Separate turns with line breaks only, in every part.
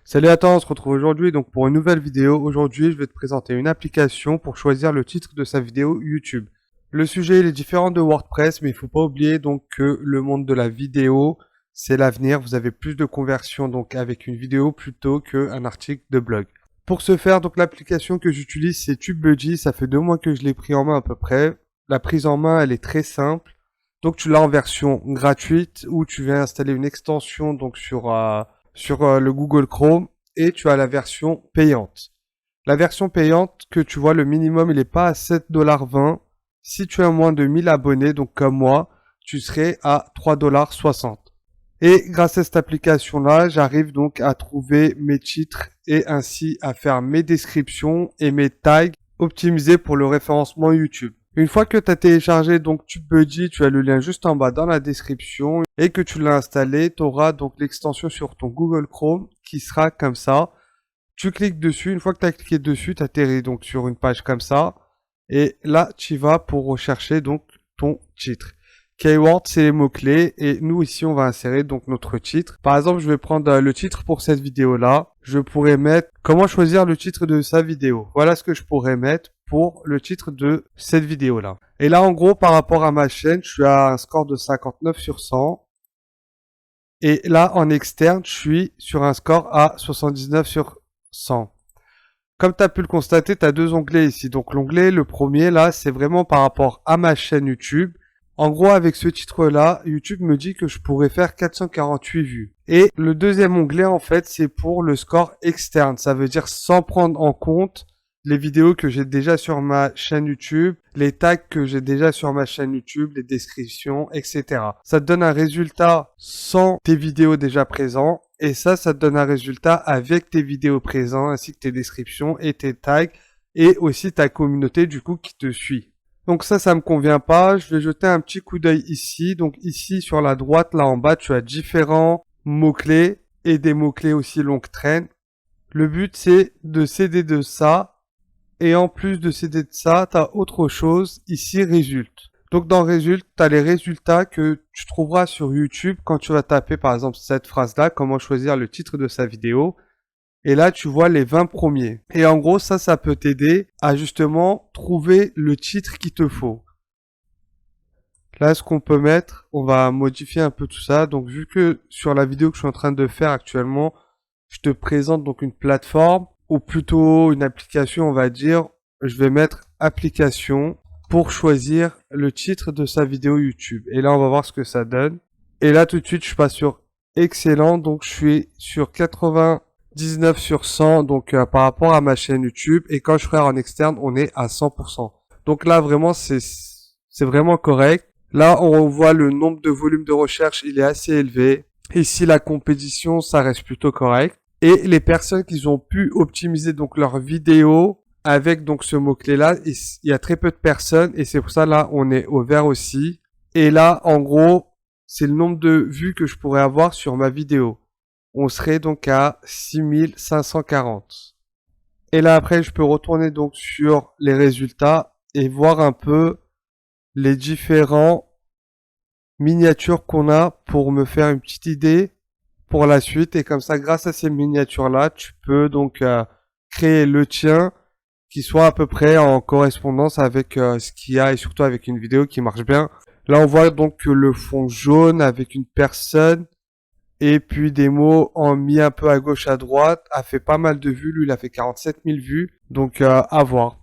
Salut à toi, on se retrouve aujourd'hui donc pour une nouvelle vidéo. Aujourd'hui, je vais te présenter une application pour choisir le titre de sa vidéo YouTube. Le sujet il est différent de WordPress, mais il faut pas oublier donc que le monde de la vidéo, c'est l'avenir. Vous avez plus de conversions donc avec une vidéo plutôt qu'un article de blog. Pour ce faire, donc l'application que j'utilise c'est TubeBuddy. Ça fait 2 mois que je l'ai pris en main à peu près. La prise en main, elle est très simple. Donc tu l'as en version gratuite où tu viens installer une extension donc sur le Google Chrome et tu as la version payante. La version payante que tu vois, le minimum il n'est pas à 7,20$. Si tu as moins de 1000 abonnés, donc comme moi, tu serais à 3,60$. Et grâce à cette application-là, j'arrive donc à trouver mes titres et ainsi à faire mes descriptions et mes tags optimisés pour le référencement YouTube. Une fois que tu as téléchargé donc TubeBuddy, tu as le lien juste en bas dans la description et que tu l'as installé, tu auras donc l'extension sur ton Google Chrome qui sera comme ça. Tu cliques dessus, une fois que tu as cliqué dessus, tu atterris donc sur une page comme ça et là tu vas pour rechercher donc ton titre. Keyword, c'est les mots-clés et nous ici on va insérer donc notre titre. Par exemple, je vais prendre le titre pour cette vidéo-là. Je pourrais mettre comment choisir le titre de sa vidéo. Voilà ce que je pourrais mettre pour le titre de cette vidéo-là. Et là, en gros, par rapport à ma chaîne, je suis à un score de 59 sur 100. Et là, en externe, je suis sur un score à 79 sur 100. Comme tu as pu le constater, tu as 2 onglets ici. Donc l'onglet, le premier, là, c'est vraiment par rapport à ma chaîne YouTube. En gros, avec ce titre-là, YouTube me dit que je pourrais faire 448 vues. Et le deuxième onglet, en fait, c'est pour le score externe. Ça veut dire sans prendre en compte les vidéos que j'ai déjà sur ma chaîne YouTube, les tags que j'ai déjà sur ma chaîne YouTube, les descriptions, etc. Ça te donne un résultat sans tes vidéos déjà présents. Et ça te donne un résultat avec tes vidéos présentes, ainsi que tes descriptions et tes tags. Et aussi ta communauté, du coup, qui te suit. Donc ça me convient pas. Je vais jeter un petit coup d'œil ici. Donc ici, sur la droite, là en bas, tu as différents mots-clés et des mots-clés aussi longue traîne. Le but, c'est de céder de ça. Et en plus de céder de ça, tu as autre chose. Ici, résulte. Donc dans résulte, tu as les résultats que tu trouveras sur YouTube quand tu vas taper par exemple cette phrase-là, comment choisir le titre de sa vidéo. Et là, tu vois les 20 premiers. Et en gros, ça peut t'aider à justement trouver le titre qu'il te faut. Là, ce qu'on peut mettre, on va modifier un peu tout ça. Donc, vu que sur la vidéo que je suis en train de faire actuellement, je te présente donc une plateforme ou plutôt une application, on va dire. Je vais mettre application pour choisir le titre de sa vidéo YouTube. Et là, on va voir ce que ça donne. Et là, tout de suite, je passe sur excellent. Donc, je suis sur 99 sur 100 donc par rapport à ma chaîne YouTube et quand je ferai en externe on est à 100%. Donc là vraiment c'est vraiment correct. Là on voit le nombre de volumes de recherche il est assez élevé. Ici la compétition ça reste plutôt correct et les personnes qui ont pu optimiser donc leur vidéo avec donc ce mot clé là il y a très peu de personnes et c'est pour ça là on est au vert aussi et là en gros c'est le nombre de vues que je pourrais avoir sur ma vidéo. On serait donc à 6540. Et là après, je peux retourner donc sur les résultats et voir un peu les différents miniatures qu'on a pour me faire une petite idée pour la suite. Et comme ça, grâce à ces miniatures-là, tu peux donc créer le tien qui soit à peu près en correspondance avec ce qu'il y a et surtout avec une vidéo qui marche bien. Là, on voit donc le fond jaune avec une personne. Et puis des mots en mis un peu à gauche à droite, a fait pas mal de vues, lui il a fait 47 000 vues, donc à voir.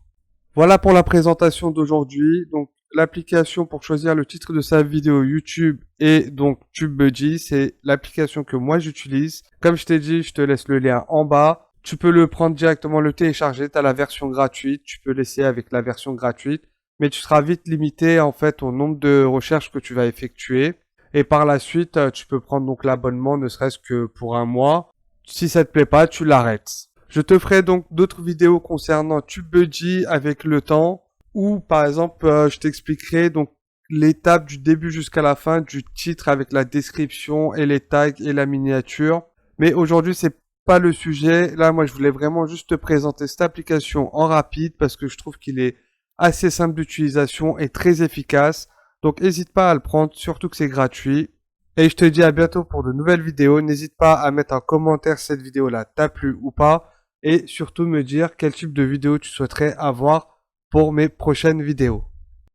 Voilà pour la présentation d'aujourd'hui, donc l'application pour choisir le titre de sa vidéo YouTube et donc TubeBuddy, c'est l'application que moi j'utilise. Comme je t'ai dit, je te laisse le lien en bas, tu peux le prendre directement, le télécharger, tu as la version gratuite, tu peux l'essayer avec la version gratuite, mais tu seras vite limité en fait au nombre de recherches que tu vas effectuer. Et par la suite, tu peux prendre donc l'abonnement, ne serait-ce que pour 1 mois. Si ça te plaît pas, tu l'arrêtes. Je te ferai donc d'autres vidéos concernant TubeBuddy avec le temps, ou par exemple, je t'expliquerai donc l'étape du début jusqu'à la fin du titre avec la description et les tags et la miniature. Mais aujourd'hui, c'est pas le sujet. Là, moi, je voulais vraiment juste te présenter cette application en rapide parce que je trouve qu'il est assez simple d'utilisation et très efficace. Donc n'hésite pas à le prendre, surtout que c'est gratuit. Et je te dis à bientôt pour de nouvelles vidéos. N'hésite pas à mettre en commentaire si cette vidéo-là t'a plu ou pas. Et surtout me dire quel type de vidéo tu souhaiterais avoir pour mes prochaines vidéos.